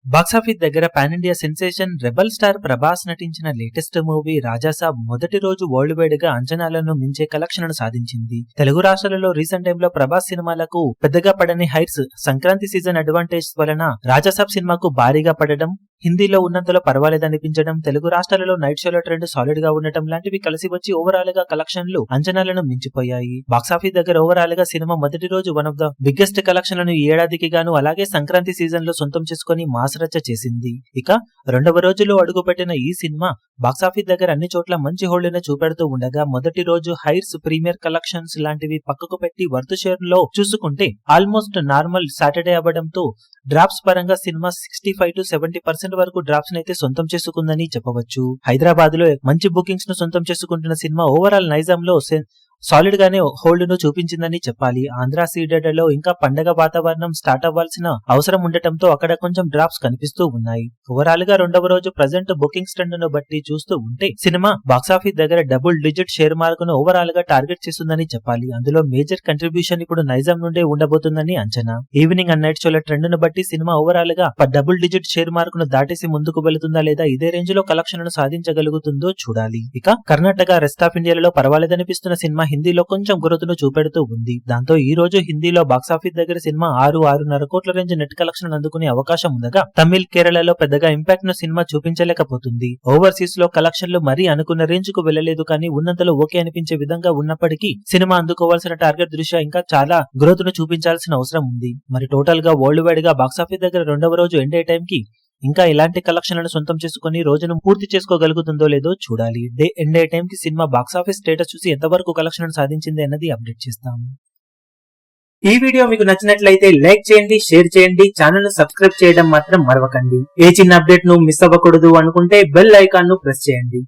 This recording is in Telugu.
బాక్సాఫీస్ దగ్గర pan India sensation rebel star Prabhas నటించిన లేటెస్ట్ మూవీ రాజాసాబ్ మొదటి రోజు వరల్డ్ వైడ్ గా అంచనాలను మించే కలెక్షన్లను సాధించింది. తెలుగు రాష్ట్రాలలో రీసెంట్ టైమ్ లో ప్రభాస్ సినిమాలకు పెద్దగా పడని హైట్స్ సంక్రాంతి సీజన్ అడ్వాంటేజ్ వలన రాజాసాబ్ సినిమాకు భారీగా పడడం, హిందీలో ఉన్నంతలో పర్వాలేదనిపించడం, తెలుగు రాష్ట్రాలలో నైట్ షోల ట్రెండ్ సాలిడ్ గా ఉండటం లాంటివి కలిసి వచ్చి ఓవరాల్ గా కలెక్షన్లు అంచనాలను మించిపోయాయి. బాక్సాఫీస్ దగ్గర ఓవరాల్ గా సినిమా మొదటి రోజు వన్ ఆఫ్ ద బిగ్గెస్ట్ కలెక్షన్లను ఈ ఏడాదికి గాను అలాగే సంక్రాంతి సీజన్ లో సొంతం చేసుకుని మాస్ రచ్చ చేసింది. ఇక రెండవ రోజులో అడుగుపెట్టిన ఈ సినిమా బాక్సాఫీస్ దగ్గర అన్ని చోట్ల మంచి హోల్డ్ను చూపెడుతూ ఉండగా మొదటి రోజు హైర్స్, ప్రీమియర్ కలెక్షన్స్ లాంటివి పక్కకు పెట్టి వర్త్ షేర్ లో చూసుకుంటే ఆల్మోస్ట్ నార్మల్ సాటర్డే అవ్వడంతో డ్రాప్స్ పరంగా సినిమా 65 to 70% వరకు డ్రాప్స్ నైతే సొంతం చేసుకుందని చెప్పవచ్చు. హైదరాబాద్ లో మంచి బుకింగ్స్ ను సొంతం చేసుకుంటున్న సినిమా ఓవరాల్ నైజాం లో సాలిడ్ గానే హోల్డ్ ను చూపించిందని చెప్పాలి. ఆంధ్ర సీడెడ్ లో ఇంకా పండగ వాతావరణం స్టార్ట్ అవ్వాల్సిన అవసరం ఉండటంతో అక్కడ కొంచెం డ్రాప్స్ కనిపిస్తూ ఉన్నాయి. ఓవరాల్ గా రెండవ రోజు ప్రజెంట్ బుకింగ్స్ ట్రెండ్ ను బట్టి చూస్తూ ఉంటే సినిమా బాక్సాఫీస్ దగ్గర డబుల్ డిజిట్ షేర్ మార్క్ ను ఓవరాల్ గా టార్గెట్ చేస్తుందని చెప్పాలి. అందులో మేజర్ కంట్రిబ్యూషన్ ఇప్పుడు నైజాం నుండే ఉండబోతుందని అంచనా. ఈవినింగ్ అండ్ నైట్ షోల ట్రెండ్ ను బట్టి సినిమా ఓవరాల్ గా డబుల్ డిజిట్ షేర్ మార్క్ ను దాటేసి ముందుకు వెళుతుందా లేదా ఇదే రేంజ్ లో కలెక్షన్లను సాధించగలుగుతుందో చూడాలి. ఇక కర్ణాటక, రెస్ట్ ఆఫ్ ఇండియాలో పర్వాలేదనిపిస్తున్న సినిమా హిందీలో కొంచెం గ్రోత్ను చూపెడుతూ ఉంది. దాంతో ఈ రోజు హిందీలో బాక్సాఫీస్ దగ్గర సినిమా 6-6.5 కోట్ల రేంజ్ నెట్ కలెక్షన్ అందుకునే అవకాశం ఉండగా తమిళ్, కేరళలో పెద్దగా ఇంపాక్ట్ ను సినిమా చూపించలేకపోతుంది. ఓవర్సీస్ లో కలెక్షన్లు మరీ అనుకున్న రేంజ్ కు వెళ్లలేదు, కానీ ఉన్నంతలో ఓకే అనిపించే విధంగా ఉన్నప్పటికీ సినిమా అందుకోవాల్సిన టార్గెట్ దృష్ట్యా ఇంకా చాలా గ్రోత్ ను చూపించాల్సిన అవసరం ఉంది. మరి టోటల్ గా వరల్డ్ వైడ్ గా బాక్సాఫీస్ దగ్గర రెండవ రోజు ఎండ్ అయ్యే టైం కి ఇంకా ఇలాంటి కలెక్షన్లను సొంతం చేసుకుని రోజును పూర్తి చేసుకోగలుగుతుందో లేదో చూడాలి. డే ఎండ్ అయ్యే టైం కి సినిమా బాక్సాఫీస్ స్టేటస్ చూసి ఎంతవరకు కలెక్షన్ సాధించింది అన్నది అప్డేట్ చేస్తాము. ఈ వీడియో మీకు నచ్చినట్లయితే లైక్ చేయండి, షేర్ చేయండి, ఛానల్ ను సబ్స్క్రైబ్ చేయడం మాత్రం మరవకండి. ఏ చిన్న అప్డేట్ ను మిస్ అవ్వకూడదు అనుకుంటే బెల్ ఐకాన్ ను ప్రెస్ చేయండి.